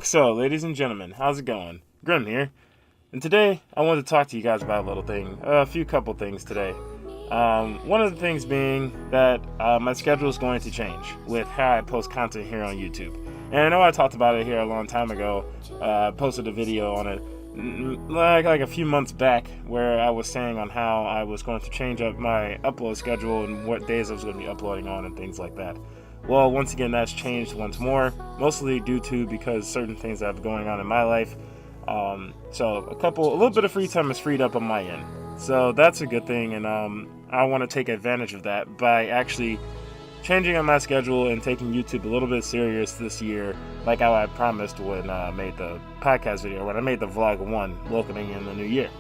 So, ladies and gentlemen, how's it going? Grim here, and today I wanted to talk to you guys about a little thing, couple things today. One of the things being that my schedule is going to change with how I post content here on YouTube. And I know I talked about it here a long time ago. I posted a video on it like a few months back where I was saying on how I was going to change up my upload schedule and what days I was going to be uploading on and things like that. Well, once again, that's changed once more, mostly due to because certain things that have going on in my life. So a little bit of free time is freed up on my end. So that's a good thing, and I want to take advantage of that by actually changing up my schedule and taking YouTube a little bit serious this year, like how I promised when I made the podcast video, when I made the vlog 1, welcoming in the new year.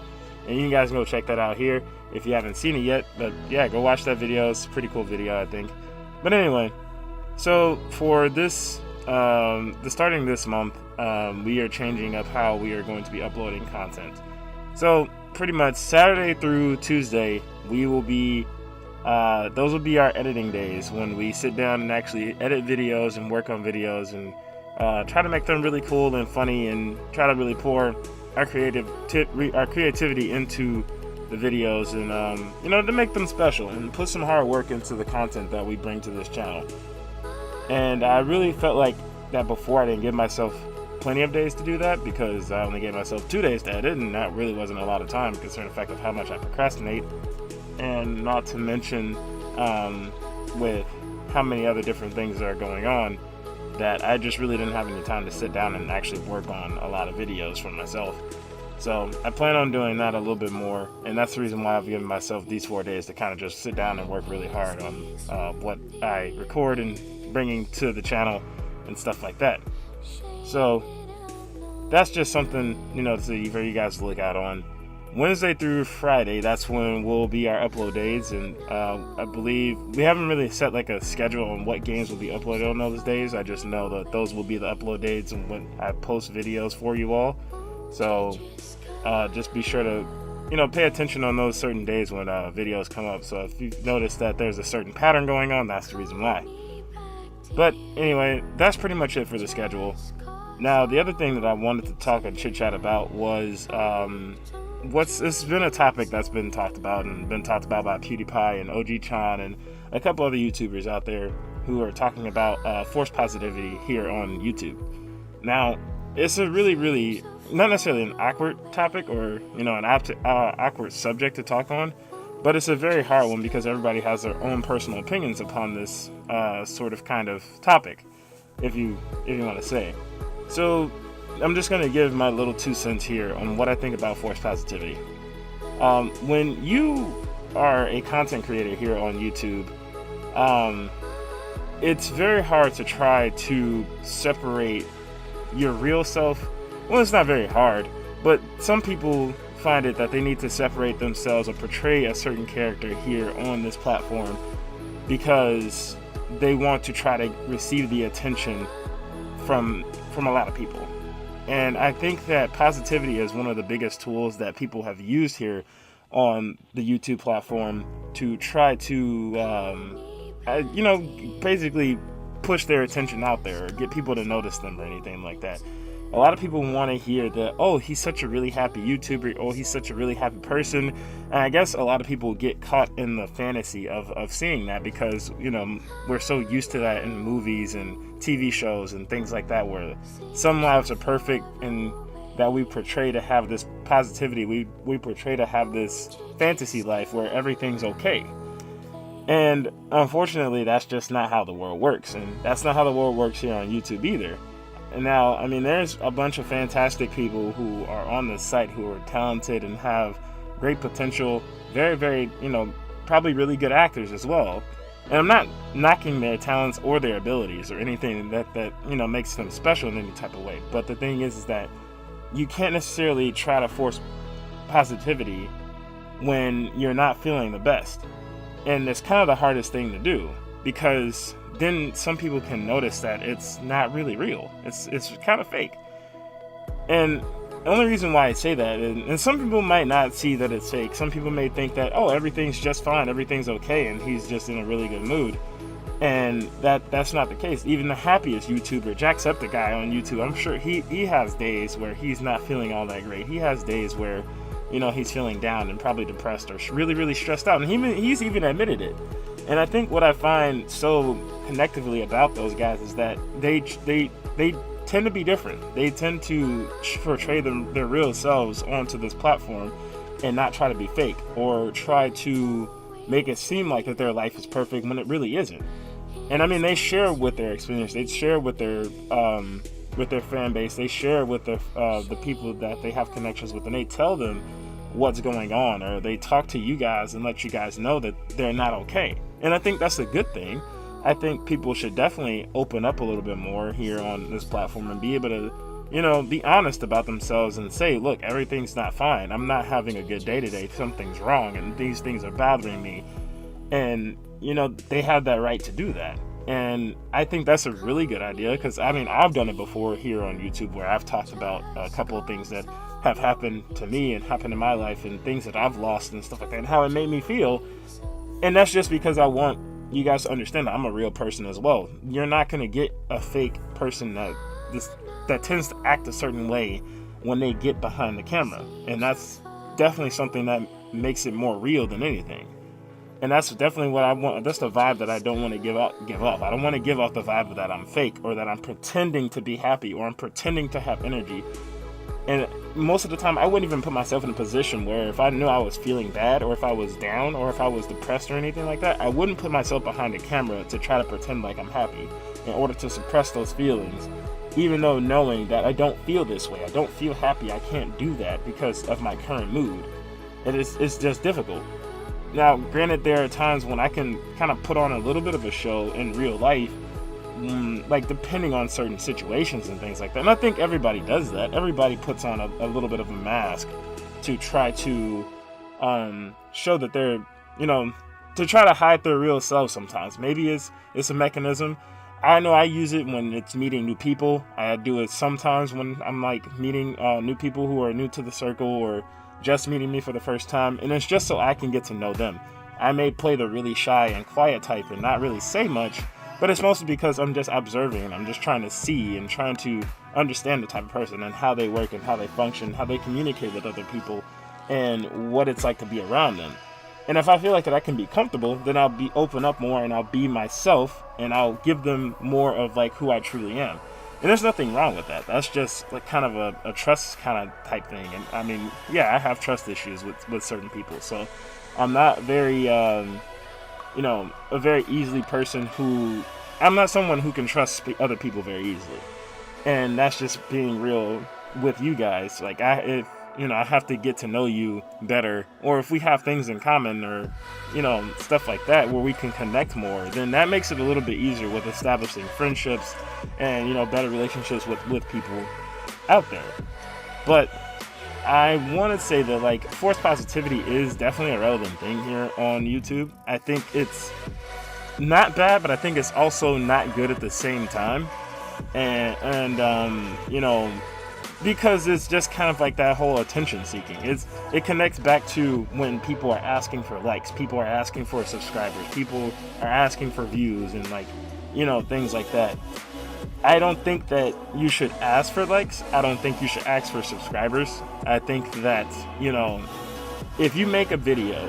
And you guys can go check that out here if you haven't seen it yet. But yeah, go watch that video. It's a pretty cool video, I think. But anyway, so for this, starting this month, we are changing up how we are going to be uploading content. So pretty much Saturday through Tuesday, we will be, those will be our editing days when we sit down and actually edit videos and work on videos and try to make them really cool and funny and try to really pour our creativity into the videos and, to make them special and put some hard work into the content that we bring to this channel. And I really felt like that before I didn't give myself plenty of days to do that because I only gave myself 2 days to edit, and that really wasn't a lot of time considering the fact of how much I procrastinate, and not to mention with how many other different things that are going on that I just really didn't have any time to sit down and actually work on a lot of videos for myself. So I plan on doing that a little bit more, and that's the reason why I've given myself these 4 days to kind of just sit down and work really hard on what I record and bringing to the channel and stuff like that. So that's just something, for you guys to look out on. Wednesday through Friday, that's when will be our upload days, and I believe we haven't really set like a schedule on what games will be uploaded on those days. I just know that those will be the upload dates and when I post videos for you all. So just be sure to pay attention on those certain days when videos come up. So if you notice that there's a certain pattern going on, that's the reason why. But anyway, that's pretty much it for the schedule. Now, the other thing that I wanted to talk and chit-chat about was it's been a topic that's been talked about by PewDiePie and OG-chan and a couple other YouTubers out there who are talking about force positivity here on YouTube. Now, it's a really, really, not necessarily an awkward topic or, an awkward subject to talk on, but it's a very hard one because everybody has their own personal opinions upon this kind of topic, if you want to say. So I'm just going to give my little 2 cents here on what I think about force positivity. When you are a content creator here on YouTube, it's very hard to try to separate your real self. Well, it's not very hard, but some people find it that they need to separate themselves or portray a certain character here on this platform because they want to try to receive the attention from a lot of people. And I think that positivity is one of the biggest tools that people have used here on the YouTube platform to try to basically push their attention out there or get people to notice them or anything like that. A lot of people want to hear that, oh, he's such a really happy YouTuber, oh, he's such a really happy person. And I guess a lot of people get caught in the fantasy of seeing that because, we're so used to that in movies and TV shows and things like that where some lives are perfect and that we portray to have this positivity. We portray to have this fantasy life where everything's okay. And unfortunately, that's just not how the world works. And that's not how the world works here on YouTube either. And now, there's a bunch of fantastic people who are on this site who are talented and have great potential, very, very, probably really good actors as well. And I'm not knocking their talents or their abilities or anything that makes them special in any type of way. But the thing is that you can't necessarily try to force positivity when you're not feeling the best. And it's kind of the hardest thing to do because then some people can notice that it's not really real. It's kind of fake. And the only reason why I say that, and some people might not see that it's fake. Some people may think that, oh, everything's just fine, everything's okay, and he's just in a really good mood. And that's not the case. Even the happiest YouTuber, Jacksepticeye on YouTube, I'm sure he has days where he's not feeling all that great. He has days where, he's feeling down and probably depressed or really, really stressed out. And he's even admitted it. And I think what I find so connectively about those guys is that they tend to be different. They tend to portray their real selves onto this platform and not try to be fake or try to make it seem like that their life is perfect when it really isn't. And I mean, they share with their experience. They share with their fan base. They share with the people that they have connections with, and they tell them what's going on, or they talk to you guys and let you guys know that they're not okay. And I think that's a good thing. I think people should definitely open up a little bit more here on this platform and be able to, be honest about themselves and say, look, everything's not fine. I'm not having a good day today. Something's wrong, and these things are bothering me. And, they have that right to do that. And I think that's a really good idea, because, I mean, I've done it before here on YouTube where I've talked about a couple of things that have happened to me and happened in my life and things that I've lost and stuff like that and how it made me feel. And that's just because I want you guys to understand that I'm a real person as well. You're not going to get a fake person that tends to act a certain way when they get behind the camera. And that's definitely something that makes it more real than anything. And that's definitely what I want. That's the vibe that I don't want to give off. I don't want to give off the vibe that I'm fake or that I'm pretending to be happy or I'm pretending to have energy. And most of the time, I wouldn't even put myself in a position where if I knew I was feeling bad or if I was down or if I was depressed or anything like that, I wouldn't put myself behind a camera to try to pretend like I'm happy in order to suppress those feelings. Even though knowing that I don't feel this way, I don't feel happy, I can't do that because of my current mood. It's just difficult. Now, granted, there are times when I can kind of put on a little bit of a show in real life, like depending on certain situations and things like that. And I think everybody does that. Everybody puts on a little bit of a mask to try to show that they're, to try to hide their real self sometimes. Maybe it's a mechanism. I know I use it when it's meeting new people. I do it sometimes when I'm like meeting new people who are new to the circle or just meeting me for the first time, and it's just so I can get to know them. I may play the really shy and quiet type and not really say much, but it's mostly because I'm just observing and I'm just trying to see and trying to understand the type of person and how they work and how they function, how they communicate with other people, and what it's like to be around them. And if I feel like that I can be comfortable, then I'll be open up more and I'll be myself and I'll give them more of like who I truly am. And there's nothing wrong with that. That's just like kind of a trust kind of type thing. And I mean, yeah, I have trust issues with certain people. So I'm not very, a very easily person who, I'm not someone who can trust other people very easily. And that's just being real with you guys. Like I have to get to know you better, or if we have things in common or, stuff like that where we can connect more, then that makes it a little bit easier with establishing friendships and, better relationships with people out there. But I want to say that like forced positivity is definitely a relevant thing here on YouTube. I think it's not bad, but I think it's also not good at the same time. Because it's just kind of like that whole attention seeking. It connects back to when people are asking for likes, people are asking for subscribers, people are asking for views and things like that. I don't think that you should ask for likes. I don't think you should ask for subscribers. I think that, if you make a video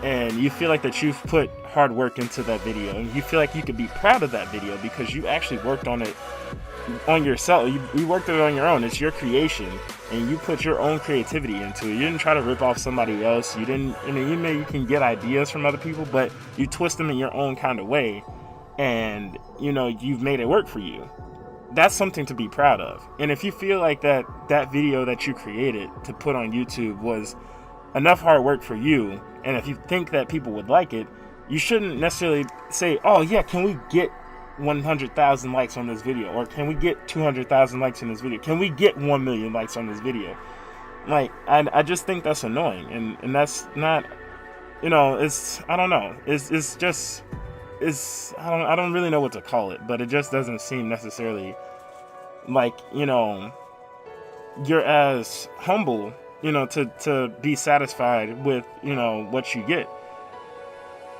and you feel like that you've put hard work into that video and you feel like you could be proud of that video because you actually worked on it on yourself, you worked it on your own, it's your creation and you put your own creativity into it. You didn't try to rip off somebody else. You didn't, you can get ideas from other people, but you twist them in your own kind of way and you've made it work for you. That's something to be proud of. And if you feel like that video that you created to put on YouTube was enough hard work for you, and if you think that people would like it, you shouldn't necessarily say, oh yeah, can we get 100,000 likes on this video, or can we get 200,000 likes on this video, can we get 1 million likes on this video? Like I just think that's annoying, and that's not, it's, I don't know, it's just, I don't really know what to call it, but it just doesn't seem necessarily like you're as humble to be satisfied with what you get.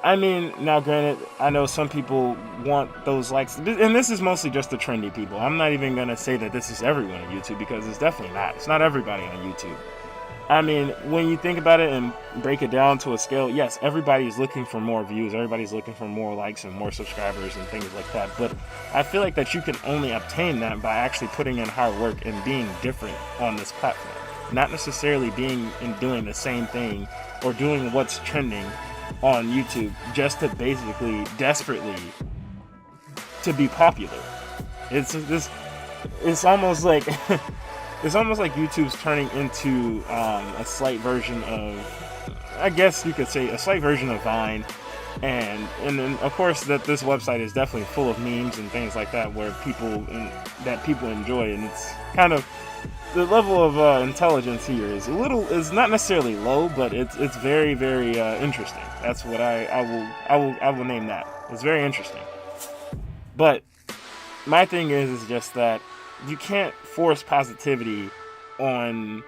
I mean, now granted, I know some people want those likes, and this is mostly just the trendy people. I'm not even gonna say that this is everyone on YouTube, because it's definitely not. It's not everybody on YouTube. I mean, when you think about it and break it down to a scale, yes, everybody's looking for more views, everybody's looking for more likes and more subscribers and things like that. But I feel like that you can only obtain that by actually putting in hard work and being different on this platform. Not necessarily being and doing the same thing or doing what's trending on YouTube just to basically desperately to be popular. It's almost like it's almost like YouTube's turning into a slight version of, I guess you could say, a slight version of Vine, and then of course that this website is definitely full of memes and things like that where people enjoy, and it's kind of the level of intelligence here is not necessarily low, but it's very, very interesting. That's what I will name that. It's very interesting. But my thing is just that you can't force positivity on,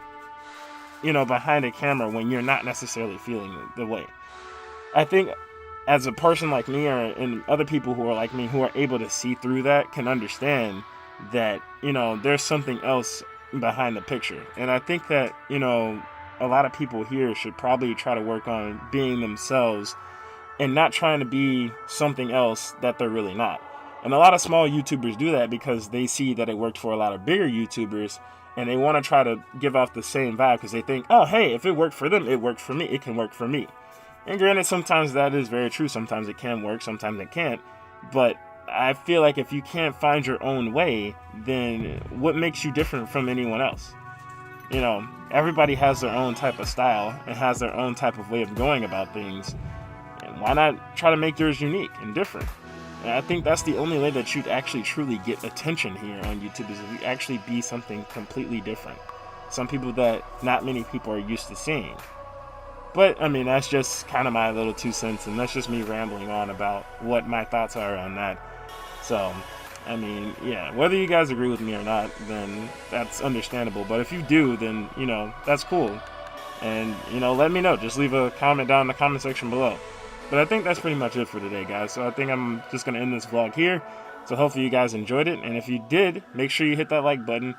behind a camera when you're not necessarily feeling the way. I think as a person like me, and other people who are like me, who are able to see through that, can understand that, there's something else behind the picture. And I think that, a lot of people here should probably try to work on being themselves and not trying to be something else that they're really not. And a lot of small YouTubers do that because they see that it worked for a lot of bigger YouTubers, and they want to try to give off the same vibe because they think, oh, hey, if it worked for them, it worked for me. It can work for me. And granted, sometimes that is very true. Sometimes it can work, sometimes it can't. But I feel like if you can't find your own way, then what makes you different from anyone else? Everybody has their own type of style and has their own type of way of going about things. And why not try to make yours unique and different? And I think that's the only way that you'd actually truly get attention here on YouTube, is if you actually be something completely different. Some people that not many people are used to seeing. But, I mean, that's just kind of my little 2 cents, and that's just me rambling on about what my thoughts are on that. So, I mean, yeah, whether you guys agree with me or not, then that's understandable. But if you do, then, that's cool. And, let me know. Just leave a comment down in the comment section below. But I think that's pretty much it for today, guys. So I think I'm just going to end this vlog here. So hopefully you guys enjoyed it. And if you did, make sure you hit that like button.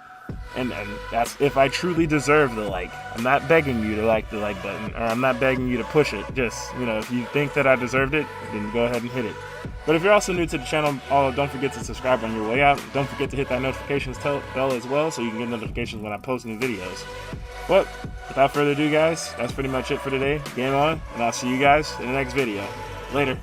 And that's if I truly deserve the like. I'm not begging you to like the like button, or I'm not begging you to push it. Just, if you think that I deserved it, then go ahead and hit it. But if you're also new to the channel, don't forget to subscribe on your way out. Don't forget to hit that notifications bell as well, so you can get notifications when I post new videos. But without further ado, guys, that's pretty much it for today. Game on, and I'll see you guys in the next video. Later.